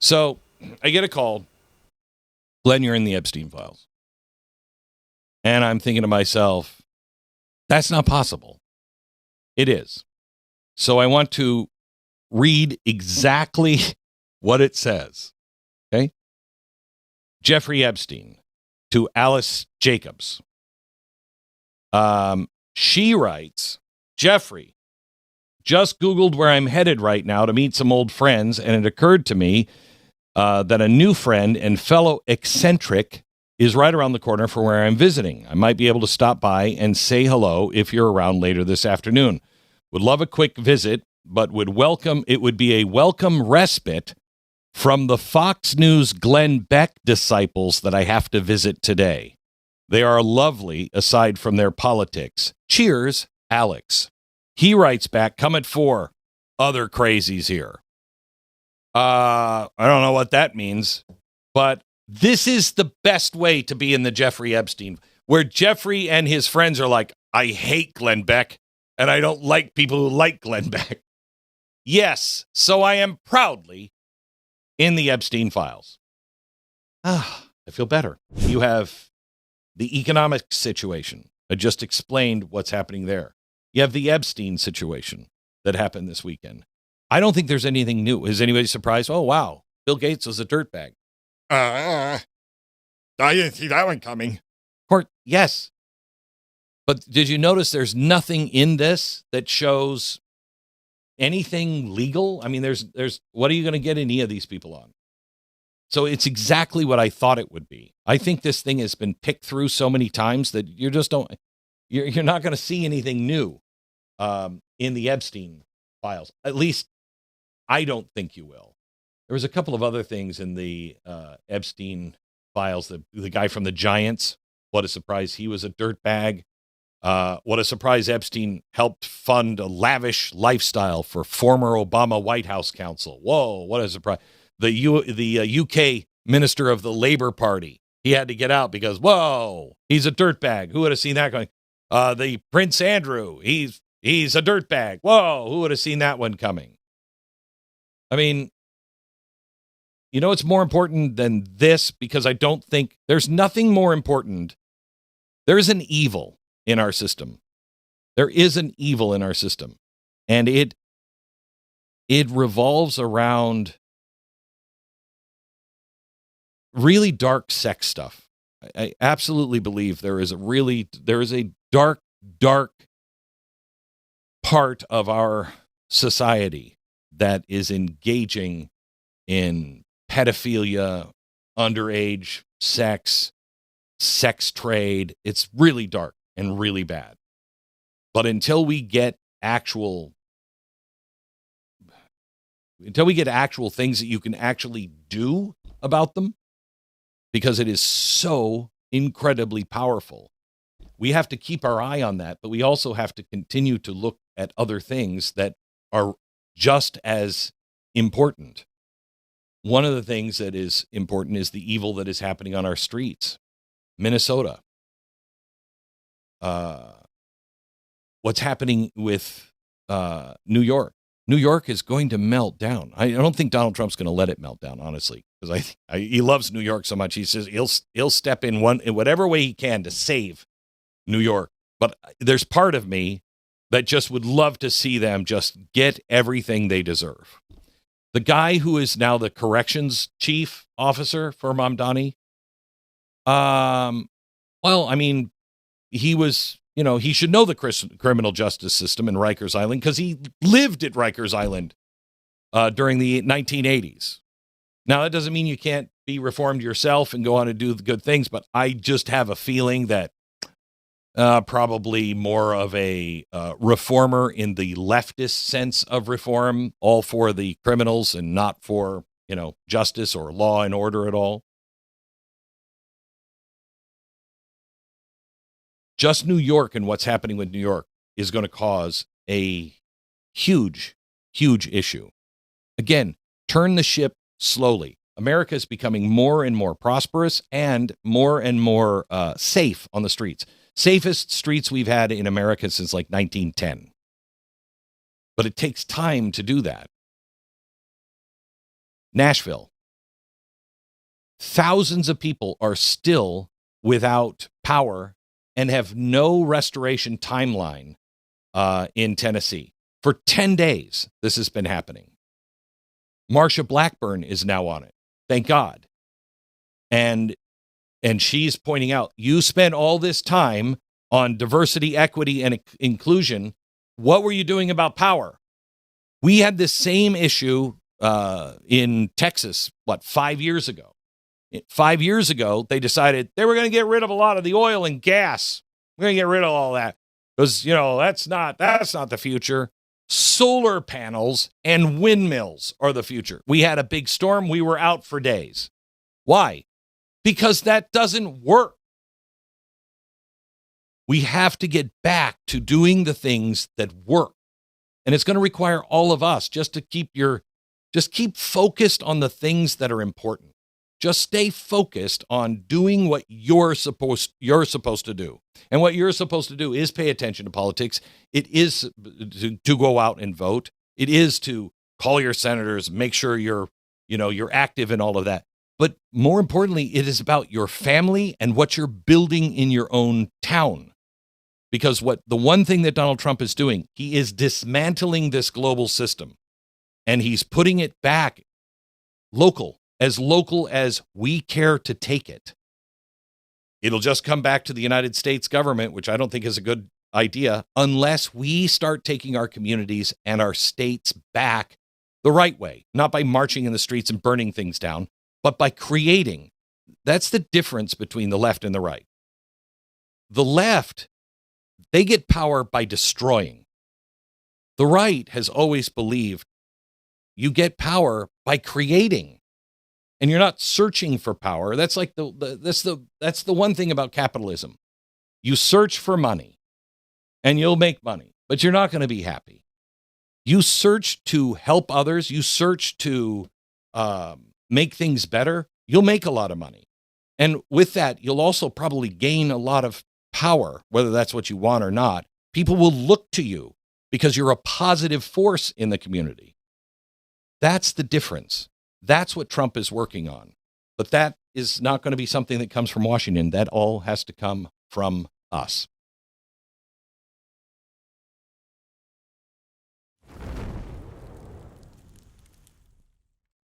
So I get a call. Glenn, you're in the Epstein Files. And I'm thinking to myself, that's not possible. It is. So I want to read exactly what it says. Okay? Jeffrey Epstein to Alice Jacobs. She writes, Jeffrey, just Googled where I'm headed right now to meet some old friends, and it occurred to me that a new friend and fellow eccentric is right around the corner from where I'm visiting. I might be able to stop by and say hello if you're around later this afternoon. Would love a quick visit, but it would be a welcome respite from the Fox News Glenn Beck disciples that I have to visit today. They are lovely aside from their politics. Cheers, Alex. He writes back, come at 4. Other crazies here. I don't know what that means, but this is the best way to be in the Jeffrey Epstein, where Jeffrey and his friends are like, I hate Glenn Beck, and I don't like people who like Glenn Beck. Yes, so I am proudly in the Epstein Files. I feel better. You have the economic situation. I just explained what's happening there. You have the Epstein situation that happened this weekend. I don't think there's anything new. Is anybody surprised? Oh, wow. Bill Gates was a dirtbag. I didn't see that one coming. Yes. But did you notice there's nothing in this that shows anything legal? I mean, there's what are you going to get any of these people on? So it's exactly what I thought it would be. I think this thing has been picked through so many times that you're not going to see anything new in the Epstein files. At least I don't think you will. There was a couple of other things in the Epstein files. The guy from the Giants, what a surprise. He was a dirtbag. What a surprise. Epstein helped fund a lavish lifestyle for former Obama White House counsel. Whoa, what a surprise. The UK minister of the Labour Party, he had to get out because, whoa, he's a dirtbag. Who would have seen that going? The Prince Andrew, he's a dirtbag. Whoa, who would have seen that one coming? I mean, you know what's more important than this? Because I don't think there's nothing more important. There is an evil in our system. There is an evil in our system. And it revolves around really dark sex stuff. I absolutely believe there is a dark part of our society that is engaging in pedophilia, underage sex trade. It's really dark and really bad. But until we get actual things that you can actually do about them, because it is so incredibly powerful, we have to keep our eye on that, but we also have to continue to look at other things that are just as important. One of the things that is important is the evil that is happening on our streets. Minnesota. What's happening with New York? New York is going to melt down. I don't think Donald Trump's going to let it melt down, honestly, because he loves New York so much. He says he'll step in whatever way he can to save New York. But there's part of me that just would love to see them just get everything they deserve. The guy who is now the corrections chief officer for Mamdani, well, I mean, he was, he should know the criminal justice system in Rikers Island because he lived at Rikers Island during the 1980s. Now, that doesn't mean you can't be reformed yourself and go on and do the good things, but I just have a feeling that probably more of a reformer in the leftist sense of reform, all for the criminals and not for, justice or law and order at all. Just New York and what's happening with New York is going to cause a huge, huge issue. Again, turn the ship slowly. America is becoming more and more prosperous and more safe on the streets. Safest streets we've had in America since like 1910. But it takes time to do that. Nashville. thousands of people are still without power and have no restoration timeline in Tennessee. For 10 days, this has been happening. Marsha Blackburn is now on it. Thank God. And she's pointing out, you spent all this time on diversity, equity, and inclusion. What were you doing about power? We had this same issue in Texas, 5 years ago? 5 years ago, they decided they were going to get rid of a lot of the oil and gas. We're going to get rid of all that because, that's not the future. Solar panels and windmills are the future. We had a big storm. We were out for days. Why? Because that doesn't work. We have to get back to doing the things that work. And it's going to require all of us just to keep focused on the things that are important. Just stay focused on doing what you're supposed to do. And what you're supposed to do is pay attention to politics. It is to go out and vote. It is to call your senators, make sure you're active in all of that. But more importantly, it is about your family and what you're building in your own town. Because the one thing that Donald Trump is doing, he is dismantling this global system and he's putting it back local as we care to take it. It'll just come back to the United States government, which I don't think is a good idea, unless we start taking our communities and our states back the right way, not by marching in the streets and burning things down, but by creating. That's the difference between the left and the right. The left, they get power by destroying. The right has always believed you get power by creating. And you're not searching for power. That's like that's the one thing about capitalism. You search for money and you'll make money, but you're not going to be happy. You search to help others. You search to make things better. You'll make a lot of money. And with that, you'll also probably gain a lot of power, whether that's what you want or not. People will look to you because you're a positive force in the community. That's the difference. That's what Trump is working on. But that is not going to be something that comes from Washington. That all has to come from us.